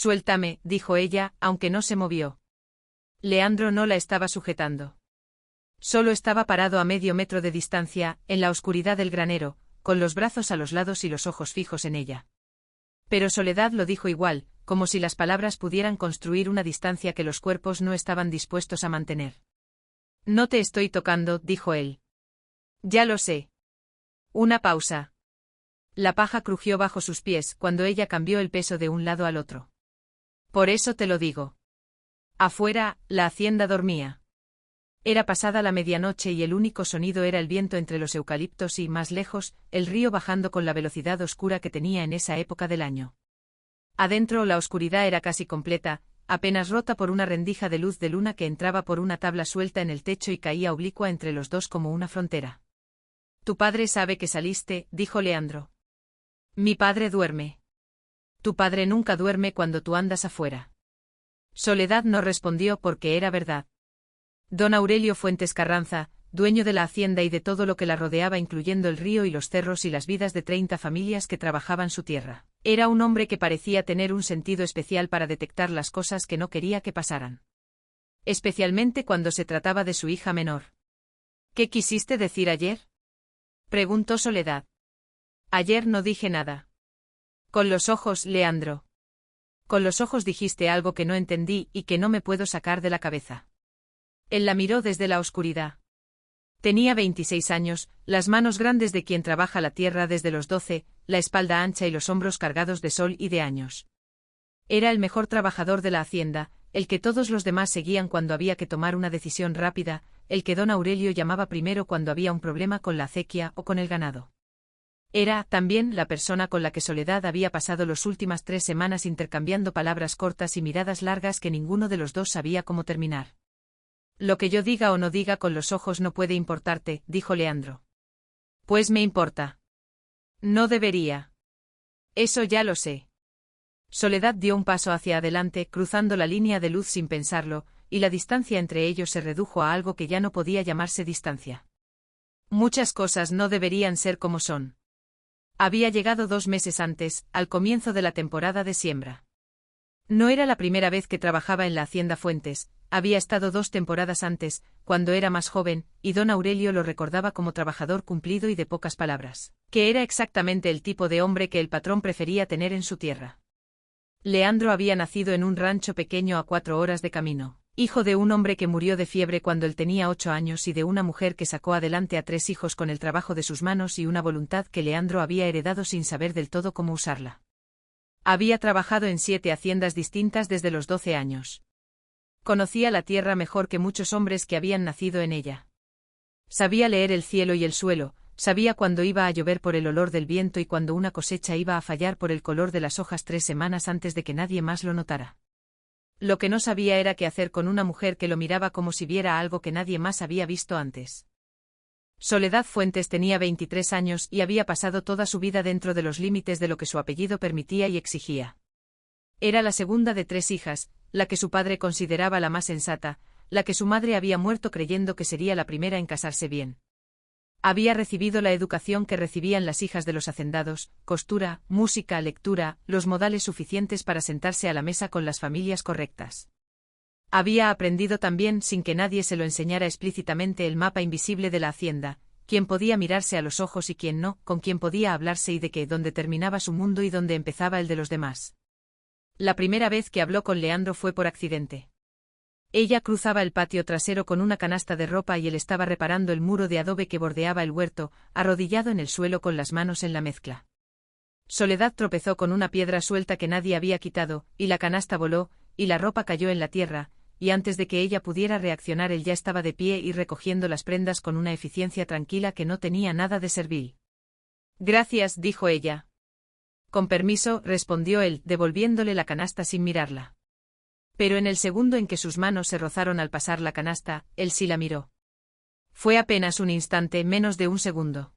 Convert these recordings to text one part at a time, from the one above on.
Suéltame, dijo ella, aunque no se movió. Leandro no la estaba sujetando. Solo estaba parado a medio metro de distancia, en la oscuridad del granero, con los brazos a los lados y los ojos fijos en ella. Pero Soledad lo dijo igual, como si las palabras pudieran construir una distancia que los cuerpos no estaban dispuestos a mantener. No te estoy tocando, dijo él. Ya lo sé. Una pausa. La paja crujió bajo sus pies cuando ella cambió el peso de un lado al otro. Por eso te lo digo. Afuera, la hacienda dormía. Era pasada la medianoche y el único sonido era el viento entre los eucaliptos y, más lejos, el río bajando con la velocidad oscura que tenía en esa época del año. Adentro la oscuridad era casi completa, apenas rota por una rendija de luz de luna que entraba por una tabla suelta en el techo y caía oblicua entre los dos como una frontera. Tu padre sabe que saliste, dijo Leandro. Mi padre duerme. Tu padre nunca duerme cuando tú andas afuera. Soledad no respondió porque era verdad. Don Aurelio Fuentes Carranza, dueño de la hacienda y de todo lo que la rodeaba incluyendo el río y los cerros y las vidas de 30 familias que trabajaban su tierra, era un hombre que parecía tener un sentido especial para detectar las cosas que no quería que pasaran. Especialmente cuando se trataba de su hija menor. ¿Qué quisiste decir ayer?, preguntó Soledad. Ayer no dije nada. Con los ojos, Leandro. Con los ojos dijiste algo que no entendí y que no me puedo sacar de la cabeza. Él la miró desde la oscuridad. Tenía 26 años, las manos grandes de quien trabaja la tierra desde los 12, la espalda ancha y los hombros cargados de sol y de años. Era el mejor trabajador de la hacienda, el que todos los demás seguían cuando había que tomar una decisión rápida, el que don Aurelio llamaba primero cuando había un problema con la acequia o con el ganado. Era, también, la persona con la que Soledad había pasado las últimas 3 semanas intercambiando palabras cortas y miradas largas que ninguno de los dos sabía cómo terminar. Lo que yo diga o no diga con los ojos no puede importarte, dijo Leandro. Pues me importa. No debería. Eso ya lo sé. Soledad dio un paso hacia adelante, cruzando la línea de luz sin pensarlo, y la distancia entre ellos se redujo a algo que ya no podía llamarse distancia. Muchas cosas no deberían ser como son. Había llegado 2 meses antes, al comienzo de la temporada de siembra. No era la primera vez que trabajaba en la hacienda Fuentes, había estado 2 temporadas antes, cuando era más joven, y don Aurelio lo recordaba como trabajador cumplido y de pocas palabras, que era exactamente el tipo de hombre que el patrón prefería tener en su tierra. Leandro había nacido en un rancho pequeño a 4 horas de camino, hijo de un hombre que murió de fiebre cuando él tenía 8 años y de una mujer que sacó adelante a 3 hijos con el trabajo de sus manos y una voluntad que Leandro había heredado sin saber del todo cómo usarla. Había trabajado en 7 haciendas distintas desde los 12 años. Conocía la tierra mejor que muchos hombres que habían nacido en ella. Sabía leer el cielo y el suelo, sabía cuándo iba a llover por el olor del viento y cuándo una cosecha iba a fallar por el color de las hojas 3 semanas antes de que nadie más lo notara. Lo que no sabía era qué hacer con una mujer que lo miraba como si viera algo que nadie más había visto antes. Soledad Fuentes tenía 23 años y había pasado toda su vida dentro de los límites de lo que su apellido permitía y exigía. Era la segunda de 3 hijas, la que su padre consideraba la más sensata, la que su madre había muerto creyendo que sería la primera en casarse bien. Había recibido la educación que recibían las hijas de los hacendados, costura, música, lectura, los modales suficientes para sentarse a la mesa con las familias correctas. Había aprendido también, sin que nadie se lo enseñara explícitamente, el mapa invisible de la hacienda, quién podía mirarse a los ojos y quién no, con quién podía hablarse y de qué, dónde terminaba su mundo y dónde empezaba el de los demás. La primera vez que habló con Leandro fue por accidente. Ella cruzaba el patio trasero con una canasta de ropa y él estaba reparando el muro de adobe que bordeaba el huerto, arrodillado en el suelo con las manos en la mezcla. Soledad tropezó con una piedra suelta que nadie había quitado, y la canasta voló, y la ropa cayó en la tierra, y antes de que ella pudiera reaccionar él ya estaba de pie y recogiendo las prendas con una eficiencia tranquila que no tenía nada de servil. Gracias, dijo ella. Con permiso, respondió él, devolviéndole la canasta sin mirarla. Pero en el segundo en que sus manos se rozaron al pasar la canasta, él sí la miró. Fue apenas un instante, menos de un segundo.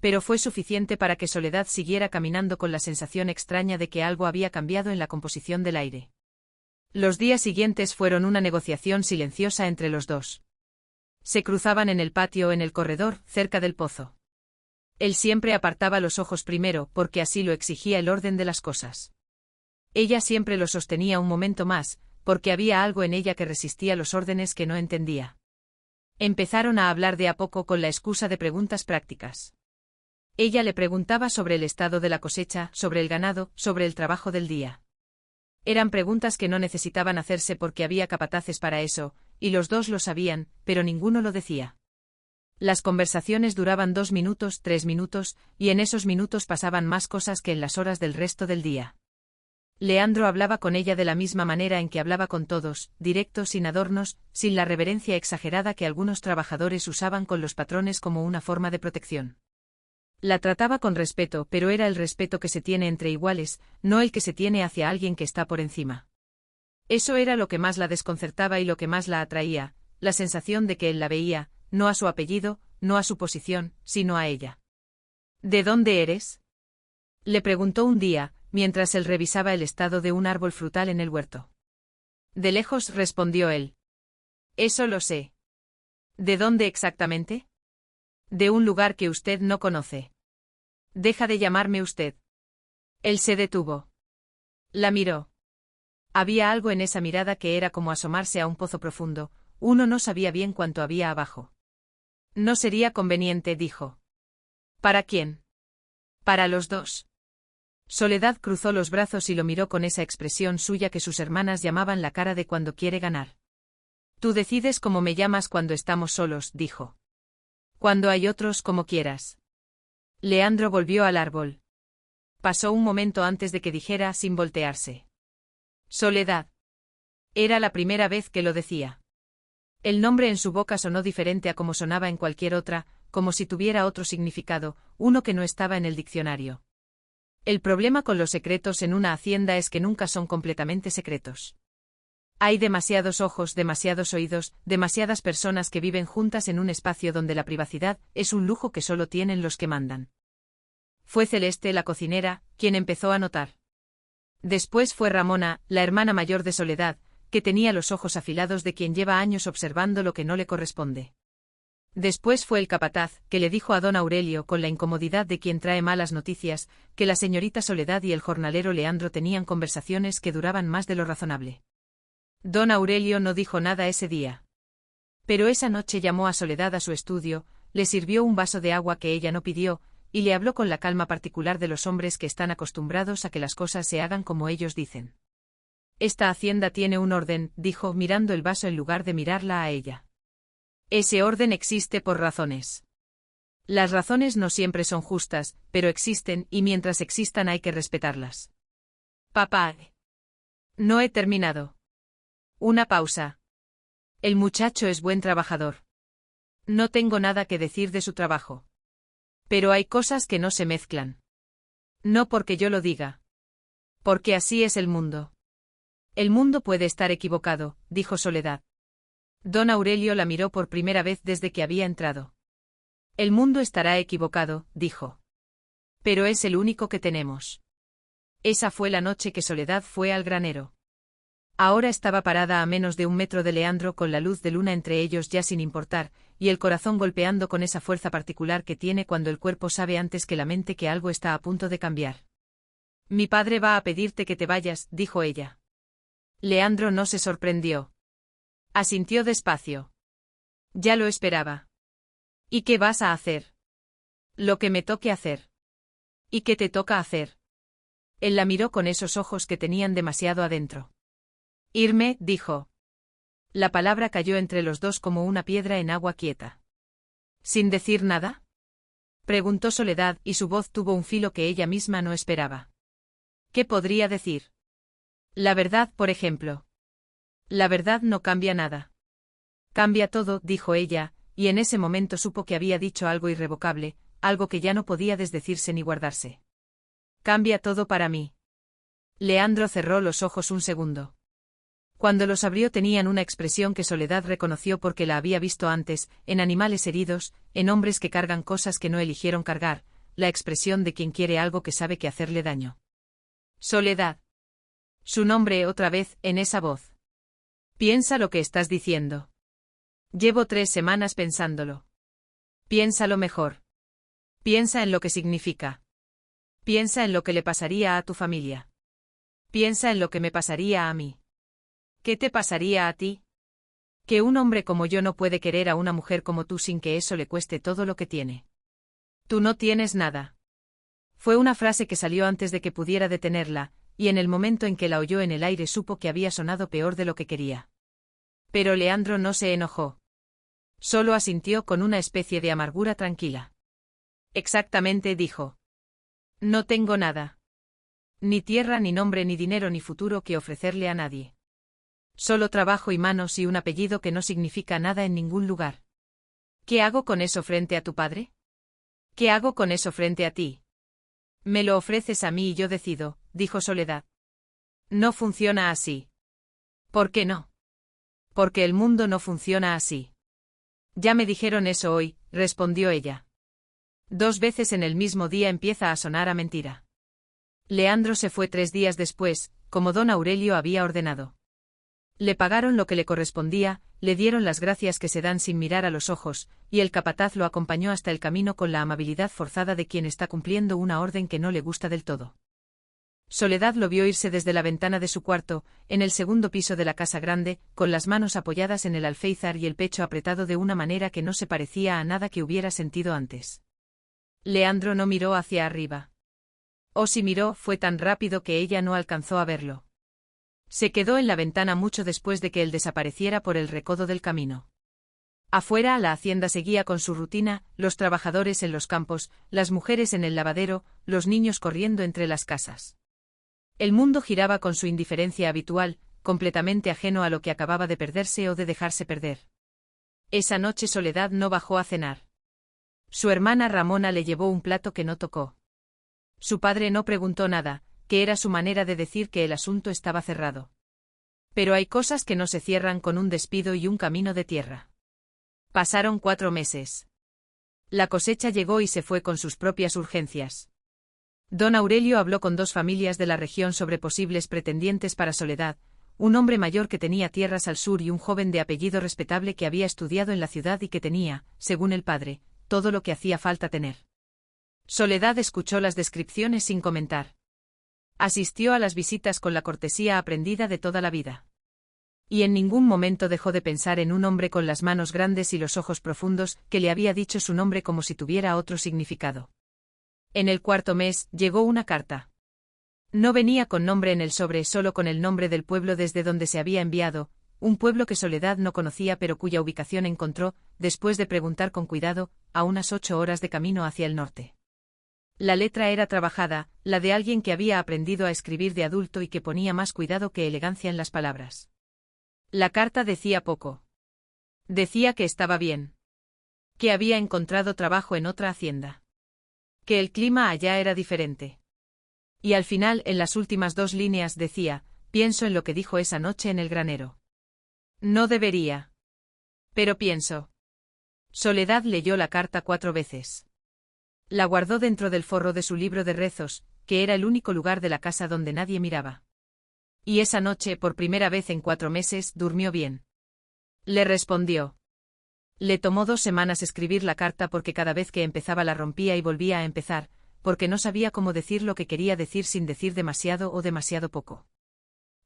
Pero fue suficiente para que Soledad siguiera caminando con la sensación extraña de que algo había cambiado en la composición del aire. Los días siguientes fueron una negociación silenciosa entre los dos. Se cruzaban en el patio o en el corredor, cerca del pozo. Él siempre apartaba los ojos primero, porque así lo exigía el orden de las cosas. Ella siempre lo sostenía un momento más, porque había algo en ella que resistía los órdenes que no entendía. Empezaron a hablar de a poco con la excusa de preguntas prácticas. Ella le preguntaba sobre el estado de la cosecha, sobre el ganado, sobre el trabajo del día. Eran preguntas que no necesitaban hacerse porque había capataces para eso, y los dos lo sabían, pero ninguno lo decía. Las conversaciones duraban 2 minutos, 3 minutos, y en esos minutos pasaban más cosas que en las horas del resto del día. Leandro hablaba con ella de la misma manera en que hablaba con todos, directo, sin adornos, sin la reverencia exagerada que algunos trabajadores usaban con los patrones como una forma de protección. La trataba con respeto, pero era el respeto que se tiene entre iguales, no el que se tiene hacia alguien que está por encima. Eso era lo que más la desconcertaba y lo que más la atraía, la sensación de que él la veía, no a su apellido, no a su posición, sino a ella. ¿De dónde eres?, le preguntó un día, mientras él revisaba el estado de un árbol frutal en el huerto. De lejos, respondió él. Eso lo sé. ¿De dónde exactamente? De un lugar que usted no conoce. Deja de llamarme usted. Él se detuvo. La miró. Había algo en esa mirada que era como asomarse a un pozo profundo, uno no sabía bien cuánto había abajo. No sería conveniente, dijo. ¿Para quién? Para los dos. Soledad cruzó los brazos y lo miró con esa expresión suya que sus hermanas llamaban la cara de cuando quiere ganar. Tú decides cómo me llamas cuando estamos solos, dijo. Cuando hay otros, como quieras. Leandro volvió al árbol. Pasó un momento antes de que dijera sin voltearse. Soledad. Era la primera vez que lo decía. El nombre en su boca sonó diferente a como sonaba en cualquier otra, como si tuviera otro significado, uno que no estaba en el diccionario. El problema con los secretos en una hacienda es que nunca son completamente secretos. Hay demasiados ojos, demasiados oídos, demasiadas personas que viven juntas en un espacio donde la privacidad es un lujo que solo tienen los que mandan. Fue Celeste, la cocinera, quien empezó a notar. Después fue Ramona, la hermana mayor de Soledad, que tenía los ojos afilados de quien lleva años observando lo que no le corresponde. Después fue el capataz, que le dijo a don Aurelio con la incomodidad de quien trae malas noticias, que la señorita Soledad y el jornalero Leandro tenían conversaciones que duraban más de lo razonable. Don Aurelio no dijo nada ese día. Pero esa noche llamó a Soledad a su estudio, le sirvió un vaso de agua que ella no pidió, y le habló con la calma particular de los hombres que están acostumbrados a que las cosas se hagan como ellos dicen. Esta hacienda tiene un orden, dijo mirando el vaso en lugar de mirarla a ella. Ese orden existe por razones. Las razones no siempre son justas, pero existen y mientras existan hay que respetarlas. Papá. No he terminado. Una pausa. El muchacho es buen trabajador. No tengo nada que decir de su trabajo. Pero hay cosas que no se mezclan. No porque yo lo diga. Porque así es el mundo. El mundo puede estar equivocado, dijo Soledad. Don Aurelio la miró por primera vez desde que había entrado. El mundo estará equivocado, dijo. Pero es el único que tenemos. Esa fue la noche que Soledad fue al granero. Ahora estaba parada a menos de 1 metro de Leandro con la luz de luna entre ellos ya sin importar, y el corazón golpeando con esa fuerza particular que tiene cuando el cuerpo sabe antes que la mente que algo está a punto de cambiar. Mi padre va a pedirte que te vayas, dijo ella. Leandro no se sorprendió. Asintió despacio. Ya lo esperaba. ¿Y qué vas a hacer? Lo que me toque hacer. ¿Y qué te toca hacer? Él la miró con esos ojos que tenían demasiado adentro. Irme, dijo. La palabra cayó entre los dos como una piedra en agua quieta. ¿Sin decir nada?, preguntó Soledad, y su voz tuvo un filo que ella misma no esperaba. ¿Qué podría decir? La verdad, por ejemplo. La verdad no cambia nada. Cambia todo, dijo ella, y en ese momento supo que había dicho algo irrevocable, algo que ya no podía desdecirse ni guardarse. Cambia todo para mí. Leandro cerró los ojos un segundo. Cuando los abrió tenían una expresión que Soledad reconoció porque la había visto antes, en animales heridos, en hombres que cargan cosas que no eligieron cargar, la expresión de quien quiere algo que sabe que hacerle daño. Soledad. Su nombre otra vez, en esa voz. Piensa lo que estás diciendo. Llevo 3 semanas pensándolo. Piénsalo mejor. Piensa en lo que significa. Piensa en lo que le pasaría a tu familia. Piensa en lo que me pasaría a mí. ¿Qué te pasaría a ti? Que un hombre como yo no puede querer a una mujer como tú sin que eso le cueste todo lo que tiene. Tú no tienes nada. Fue una frase que salió antes de que pudiera detenerla, y en el momento en que la oyó en el aire supo que había sonado peor de lo que quería. Pero Leandro no se enojó. Solo asintió con una especie de amargura tranquila. Exactamente, dijo. No tengo nada. Ni tierra, ni nombre, ni dinero, ni futuro que ofrecerle a nadie. Solo trabajo y manos y un apellido que no significa nada en ningún lugar. ¿Qué hago con eso frente a tu padre? ¿Qué hago con eso frente a ti? Me lo ofreces a mí y yo decido, dijo Soledad. No funciona así. ¿Por qué no? Porque el mundo no funciona así. Ya me dijeron eso hoy, respondió ella. 2 veces en el mismo día empieza a sonar a mentira. Leandro se fue 3 días después, como don Aurelio había ordenado. Le pagaron lo que le correspondía, le dieron las gracias que se dan sin mirar a los ojos, y el capataz lo acompañó hasta el camino con la amabilidad forzada de quien está cumpliendo una orden que no le gusta del todo. Soledad lo vio irse desde la ventana de su cuarto, en el segundo piso de la casa grande, con las manos apoyadas en el alféizar y el pecho apretado de una manera que no se parecía a nada que hubiera sentido antes. Leandro no miró hacia arriba. O si miró, fue tan rápido que ella no alcanzó a verlo. Se quedó en la ventana mucho después de que él desapareciera por el recodo del camino. Afuera, la hacienda seguía con su rutina, los trabajadores en los campos, las mujeres en el lavadero, los niños corriendo entre las casas. El mundo giraba con su indiferencia habitual, completamente ajeno a lo que acababa de perderse o de dejarse perder. Esa noche Soledad no bajó a cenar. Su hermana Ramona le llevó un plato que no tocó. Su padre no preguntó nada, que era su manera de decir que el asunto estaba cerrado. Pero hay cosas que no se cierran con un despido y un camino de tierra. Pasaron 4 meses. La cosecha llegó y se fue con sus propias urgencias. Don Aurelio habló con 2 familias de la región sobre posibles pretendientes para Soledad, un hombre mayor que tenía tierras al sur y un joven de apellido respetable que había estudiado en la ciudad y que tenía, según el padre, todo lo que hacía falta tener. Soledad escuchó las descripciones sin comentar. Asistió a las visitas con la cortesía aprendida de toda la vida. Y en ningún momento dejó de pensar en un hombre con las manos grandes y los ojos profundos, que le había dicho su nombre como si tuviera otro significado. En el 4.º mes, llegó una carta. No venía con nombre en el sobre, solo con el nombre del pueblo desde donde se había enviado, un pueblo que Soledad no conocía pero cuya ubicación encontró, después de preguntar con cuidado, a unas 8 horas de camino hacia el norte. La letra era trabajada, la de alguien que había aprendido a escribir de adulto y que ponía más cuidado que elegancia en las palabras. La carta decía poco. Decía que estaba bien. Que había encontrado trabajo en otra hacienda. Que el clima allá era diferente. Y al final, en las últimas 2 líneas decía, pienso en lo que dijo esa noche en el granero. No debería. Pero pienso. Soledad leyó la carta 4 veces. La guardó dentro del forro de su libro de rezos, que era el único lugar de la casa donde nadie miraba. Y esa noche, por primera vez en 4 meses, durmió bien. Le respondió. Le tomó 2 semanas escribir la carta porque cada vez que empezaba la rompía y volvía a empezar, porque no sabía cómo decir lo que quería decir sin decir demasiado o demasiado poco.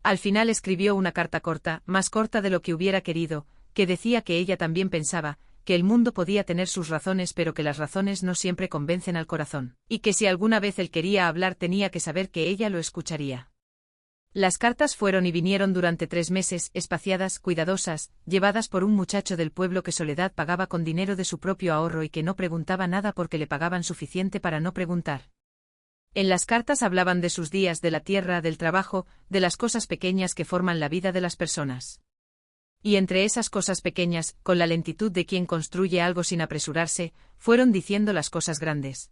Al final escribió una carta corta, más corta de lo que hubiera querido, que decía que ella también pensaba, que el mundo podía tener sus razones pero que las razones no siempre convencen al corazón, y que si alguna vez él quería hablar tenía que saber que ella lo escucharía. Las cartas fueron y vinieron durante 3 meses, espaciadas, cuidadosas, llevadas por un muchacho del pueblo que Soledad pagaba con dinero de su propio ahorro y que no preguntaba nada porque le pagaban suficiente para no preguntar. En las cartas hablaban de sus días, de la tierra, del trabajo, de las cosas pequeñas que forman la vida de las personas. Y entre esas cosas pequeñas, con la lentitud de quien construye algo sin apresurarse, fueron diciendo las cosas grandes.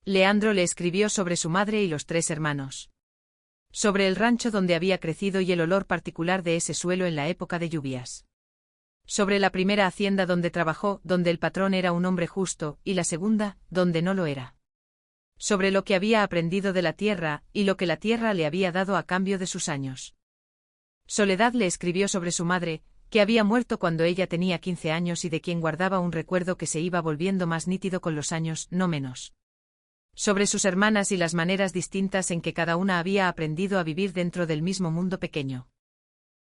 Leandro le escribió sobre su madre y los 3 hermanos. Sobre el rancho donde había crecido y el olor particular de ese suelo en la época de lluvias. Sobre la primera hacienda donde trabajó, donde el patrón era un hombre justo, y la segunda, donde no lo era. Sobre lo que había aprendido de la tierra, y lo que la tierra le había dado a cambio de sus años. Soledad le escribió sobre su madre, que había muerto cuando ella tenía 15 años y de quien guardaba un recuerdo que se iba volviendo más nítido con los años, no menos. Sobre sus hermanas y las maneras distintas en que cada una había aprendido a vivir dentro del mismo mundo pequeño.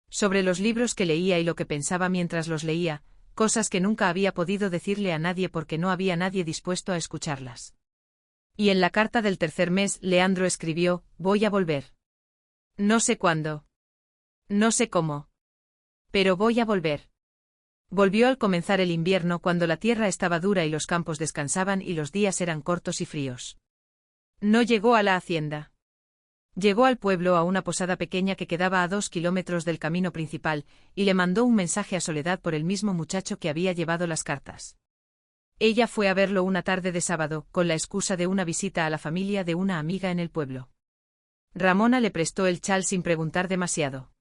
Sobre los libros que leía y lo que pensaba mientras los leía, cosas que nunca había podido decirle a nadie porque no había nadie dispuesto a escucharlas. Y en la carta del tercer mes, Leandro escribió: voy a volver. No sé cuándo. No sé cómo. Pero voy a volver. Volvió al comenzar el invierno, cuando la tierra estaba dura y los campos descansaban y los días eran cortos y fríos. No llegó a la hacienda. Llegó al pueblo, a una posada pequeña que quedaba a 2 kilómetros del camino principal, y le mandó un mensaje a Soledad por el mismo muchacho que había llevado las cartas. Ella fue a verlo una tarde de sábado, con la excusa de una visita a la familia de una amiga en el pueblo. Ramona le prestó el chal sin preguntar demasiado.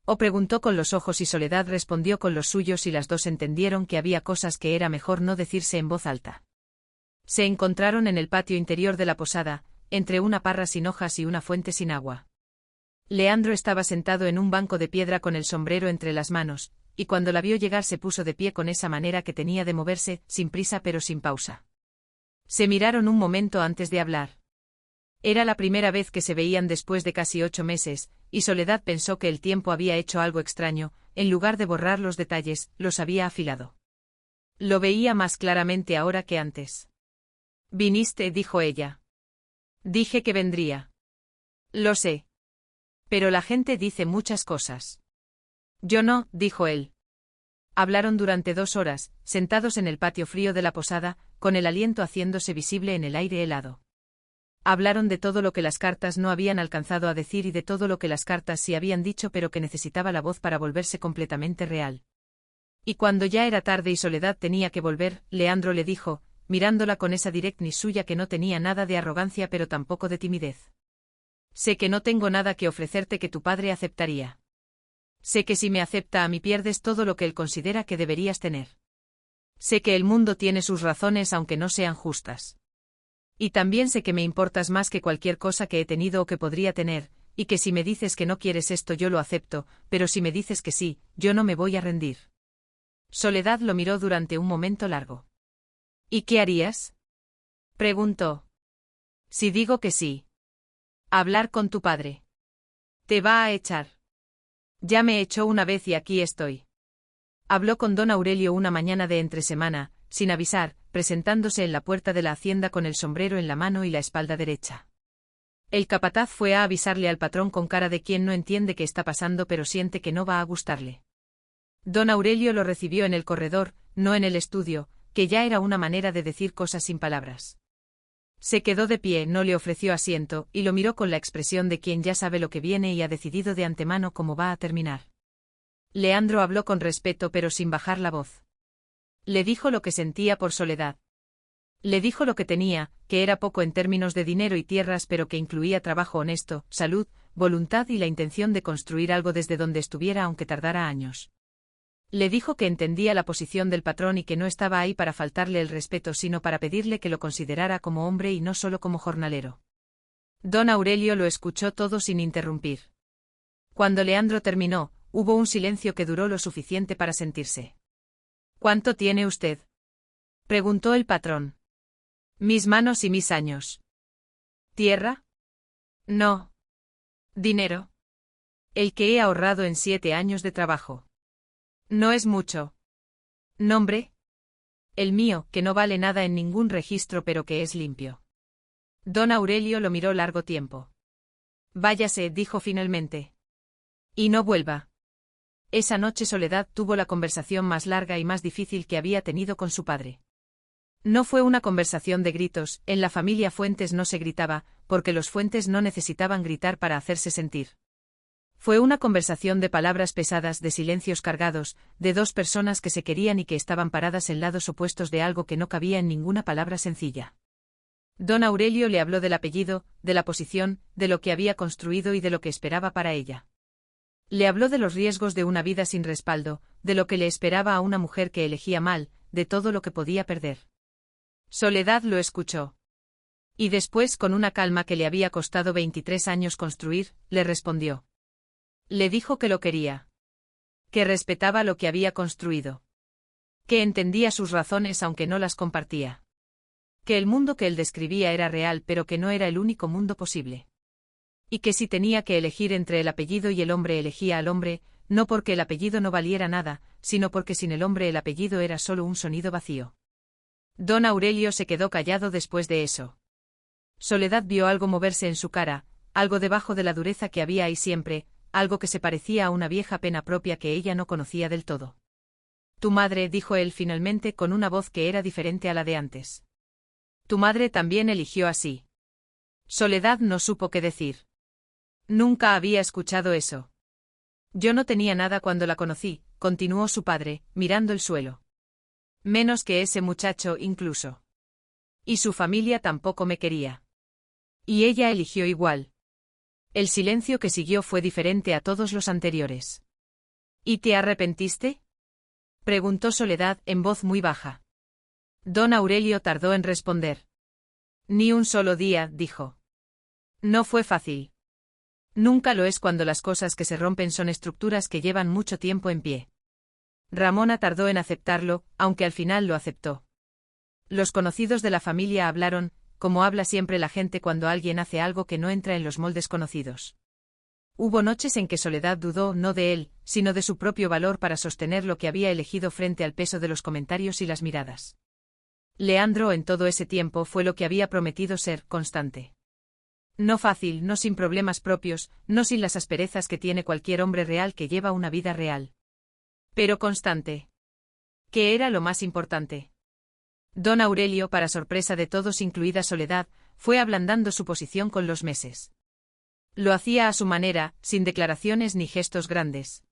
O preguntó con los ojos y Soledad respondió con los suyos, y las dos entendieron que había cosas que era mejor no decirse en voz alta. Se encontraron en el patio interior de la posada, entre una parra sin hojas y una fuente sin agua. Leandro estaba sentado en un banco de piedra con el sombrero entre las manos, y cuando la vio llegar se puso de pie con esa manera que tenía de moverse, sin prisa pero sin pausa. Se miraron un momento antes de hablar. Era la primera vez que se veían después de casi 8 meses, y Soledad pensó que el tiempo había hecho algo extraño, en lugar de borrar los detalles, los había afilado. Lo veía más claramente ahora que antes. «Viniste», dijo ella. «Dije que vendría». «Lo sé. Pero la gente dice muchas cosas». «Yo no», dijo él. Hablaron durante 2 horas, sentados en el patio frío de la posada, con el aliento haciéndose visible en el aire helado. Hablaron de todo lo que las cartas no habían alcanzado a decir y de todo lo que las cartas sí habían dicho pero que necesitaba la voz para volverse completamente real. Y cuando ya era tarde y Soledad tenía que volver, Leandro le dijo, mirándola con esa directness suya que no tenía nada de arrogancia pero tampoco de timidez: «Sé que no tengo nada que ofrecerte que tu padre aceptaría. Sé que si me acepta a mí pierdes todo lo que él considera que deberías tener. Sé que el mundo tiene sus razones aunque no sean justas. Y también sé que me importas más que cualquier cosa que he tenido o que podría tener, y que si me dices que no quieres esto yo lo acepto, pero si me dices que sí, yo no me voy a rendir». Soledad lo miró durante un momento largo. «¿Y qué harías?», preguntó. «Si digo que sí». «Hablar con tu padre». «Te va a echar». «Ya me echó una vez y aquí estoy». Habló con don Aurelio una mañana de entresemana, sin avisar, presentándose en la puerta de la hacienda con el sombrero en la mano y la espalda derecha. El capataz fue a avisarle al patrón con cara de quien no entiende qué está pasando pero siente que no va a gustarle. Don Aurelio lo recibió en el corredor, no en el estudio, que ya era una manera de decir cosas sin palabras. Se quedó de pie, no le ofreció asiento, y lo miró con la expresión de quien ya sabe lo que viene y ha decidido de antemano cómo va a terminar. Leandro habló con respeto pero sin bajar la voz. Le dijo lo que sentía por Soledad. Le dijo lo que tenía, que era poco en términos de dinero y tierras pero que incluía trabajo honesto, salud, voluntad y la intención de construir algo desde donde estuviera aunque tardara años. Le dijo que entendía la posición del patrón y que no estaba ahí para faltarle el respeto sino para pedirle que lo considerara como hombre y no solo como jornalero. Don Aurelio lo escuchó todo sin interrumpir. Cuando Leandro terminó, hubo un silencio que duró lo suficiente para sentirse. «¿Cuánto tiene usted?», preguntó el patrón. «Mis manos y mis años». «¿Tierra?». «No». «¿Dinero?». «El que he ahorrado en 7 años de trabajo». «No es mucho». «¿Nombre?». «El mío, que no vale nada en ningún registro pero que es limpio». Don Aurelio lo miró largo tiempo. «Váyase», dijo finalmente. «Y no vuelva». Esa noche Soledad tuvo la conversación más larga y más difícil que había tenido con su padre. No fue una conversación de gritos, en la familia Fuentes no se gritaba, porque los Fuentes no necesitaban gritar para hacerse sentir. Fue una conversación de palabras pesadas, de silencios cargados, de 2 personas que se querían y que estaban paradas en lados opuestos de algo que no cabía en ninguna palabra sencilla. Don Aurelio le habló del apellido, de la posición, de lo que había construido y de lo que esperaba para ella. Le habló de los riesgos de una vida sin respaldo, de lo que le esperaba a una mujer que elegía mal, de todo lo que podía perder. Soledad lo escuchó. Y después, con una calma que le había costado 23 años construir, le respondió. Le dijo que lo quería. Que respetaba lo que había construido. Que entendía sus razones aunque no las compartía. Que el mundo que él describía era real pero que no era el único mundo posible. Y que si tenía que elegir entre el apellido y el hombre elegía al hombre, no porque el apellido no valiera nada, sino porque sin el hombre el apellido era solo un sonido vacío. Don Aurelio se quedó callado después de eso. Soledad vio algo moverse en su cara, algo debajo de la dureza que había ahí siempre, algo que se parecía a una vieja pena propia que ella no conocía del todo. Tu madre, dijo él finalmente con una voz que era diferente a la de antes. Tu madre también eligió así. Soledad no supo qué decir. Nunca había escuchado eso. Yo no tenía nada cuando la conocí, continuó su padre, mirando el suelo. Menos que ese muchacho incluso. Y su familia tampoco me quería. Y ella eligió igual. El silencio que siguió fue diferente a todos los anteriores. ¿Y te arrepentiste? Preguntó Soledad en voz muy baja. Don Aurelio tardó en responder. Ni un solo día, dijo. No fue fácil. Nunca lo es cuando las cosas que se rompen son estructuras que llevan mucho tiempo en pie. Ramona tardó en aceptarlo, aunque al final lo aceptó. Los conocidos de la familia hablaron, como habla siempre la gente cuando alguien hace algo que no entra en los moldes conocidos. Hubo noches en que Soledad dudó no de él, sino de su propio valor para sostener lo que había elegido frente al peso de los comentarios y las miradas. Leandro en todo ese tiempo fue lo que había prometido ser, constante. No fácil, no sin problemas propios, no sin las asperezas que tiene cualquier hombre real que lleva una vida real. Pero constante. ¿Qué era lo más importante? Don Aurelio, para sorpresa de todos incluida Soledad, fue ablandando su posición con los meses. Lo hacía a su manera, sin declaraciones ni gestos grandes.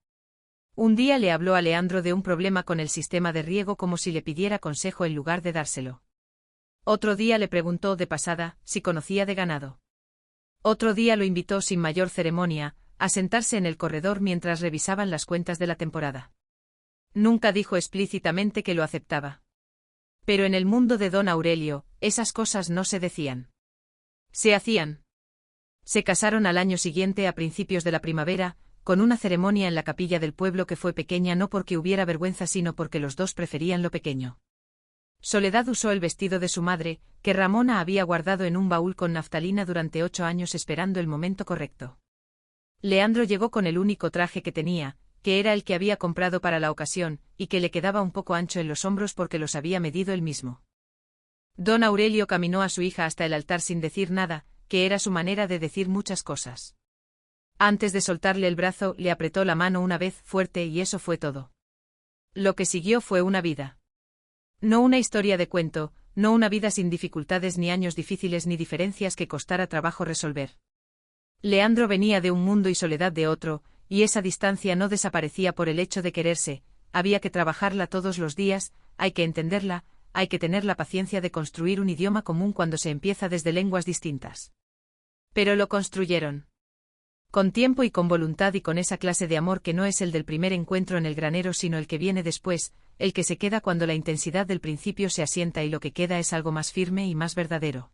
Un día le habló a Leandro de un problema con el sistema de riego como si le pidiera consejo en lugar de dárselo. Otro día le preguntó de pasada si conocía de ganado. Otro día lo invitó sin mayor ceremonia a sentarse en el corredor mientras revisaban las cuentas de la temporada. Nunca dijo explícitamente que lo aceptaba. Pero en el mundo de Don Aurelio, esas cosas no se decían. Se hacían. Se casaron al año siguiente a principios de la primavera, con una ceremonia en la capilla del pueblo que fue pequeña no porque hubiera vergüenza sino porque los dos preferían lo pequeño. Soledad usó el vestido de su madre, que Ramona había guardado en un baúl con naftalina durante 8 años esperando el momento correcto. Leandro llegó con el único traje que tenía, que era el que había comprado para la ocasión, y que le quedaba un poco ancho en los hombros porque los había medido él mismo. Don Aurelio caminó a su hija hasta el altar sin decir nada, que era su manera de decir muchas cosas. Antes de soltarle el brazo, le apretó la mano una vez fuerte y eso fue todo. Lo que siguió fue una vida. No una historia de cuento, no una vida sin dificultades ni años difíciles ni diferencias que costara trabajo resolver. Leandro venía de un mundo y Soledad de otro, y esa distancia no desaparecía por el hecho de quererse, había que trabajarla todos los días, hay que entenderla, hay que tener la paciencia de construir un idioma común cuando se empieza desde lenguas distintas. Pero lo construyeron. Con tiempo y con voluntad y con esa clase de amor que no es el del primer encuentro en el granero sino el que viene después, el que se queda cuando la intensidad del principio se asienta y lo que queda es algo más firme y más verdadero.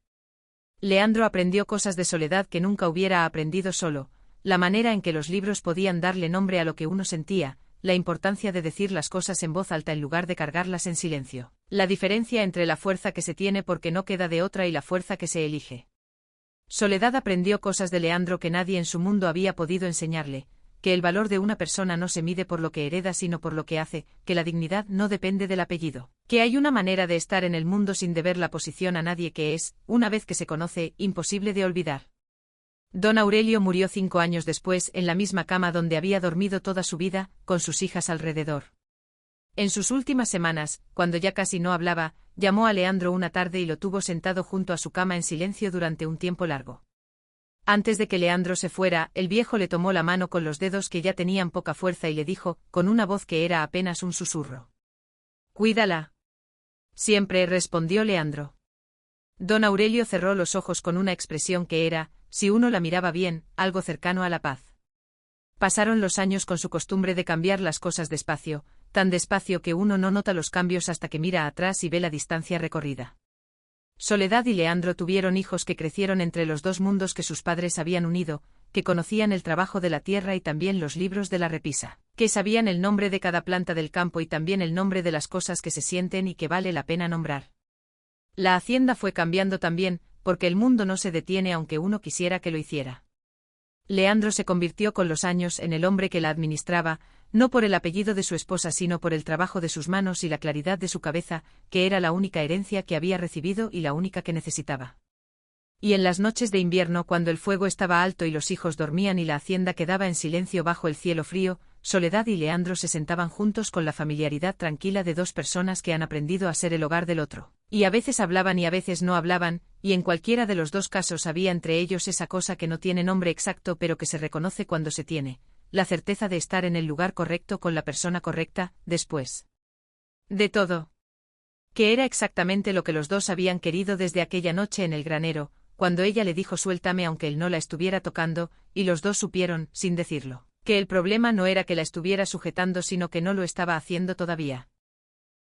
Leandro aprendió cosas de Soledad que nunca hubiera aprendido solo, la manera en que los libros podían darle nombre a lo que uno sentía, la importancia de decir las cosas en voz alta en lugar de cargarlas en silencio, la diferencia entre la fuerza que se tiene porque no queda de otra y la fuerza que se elige. Soledad aprendió cosas de Leandro que nadie en su mundo había podido enseñarle, que el valor de una persona no se mide por lo que hereda sino por lo que hace, que la dignidad no depende del apellido, que hay una manera de estar en el mundo sin deber la posición a nadie que es, una vez que se conoce, imposible de olvidar. Don Aurelio murió 5 años después en la misma cama donde había dormido toda su vida, con sus hijas alrededor. En sus últimas semanas, cuando ya casi no hablaba, llamó a Leandro una tarde y lo tuvo sentado junto a su cama en silencio durante un tiempo largo. Antes de que Leandro se fuera, el viejo le tomó la mano con los dedos que ya tenían poca fuerza y le dijo, con una voz que era apenas un susurro. «Cuídala». «Siempre», respondió Leandro. Don Aurelio cerró los ojos con una expresión que era, si uno la miraba bien, algo cercano a la paz. Pasaron los años con su costumbre de cambiar las cosas despacio, tan despacio que uno no nota los cambios hasta que mira atrás y ve la distancia recorrida. Soledad y Leandro tuvieron hijos que crecieron entre los dos mundos que sus padres habían unido, que conocían el trabajo de la tierra y también los libros de la repisa, que sabían el nombre de cada planta del campo y también el nombre de las cosas que se sienten y que vale la pena nombrar. La hacienda fue cambiando también, porque el mundo no se detiene aunque uno quisiera que lo hiciera. Leandro se convirtió con los años en el hombre que la administraba, no por el apellido de su esposa sino por el trabajo de sus manos y la claridad de su cabeza, que era la única herencia que había recibido y la única que necesitaba. Y en las noches de invierno, cuando el fuego estaba alto y los hijos dormían y la hacienda quedaba en silencio bajo el cielo frío, Soledad y Leandro se sentaban juntos con la familiaridad tranquila de dos personas que han aprendido a ser el hogar del otro. Y a veces hablaban y a veces no hablaban, y en cualquiera de los dos casos había entre ellos esa cosa que no tiene nombre exacto pero que se reconoce cuando se tiene, la certeza de estar en el lugar correcto con la persona correcta, después de todo. Que era exactamente lo que los dos habían querido desde aquella noche en el granero, cuando ella le dijo suéltame aunque él no la estuviera tocando, y los dos supieron, sin decirlo, que el problema no era que la estuviera sujetando sino que no lo estaba haciendo todavía.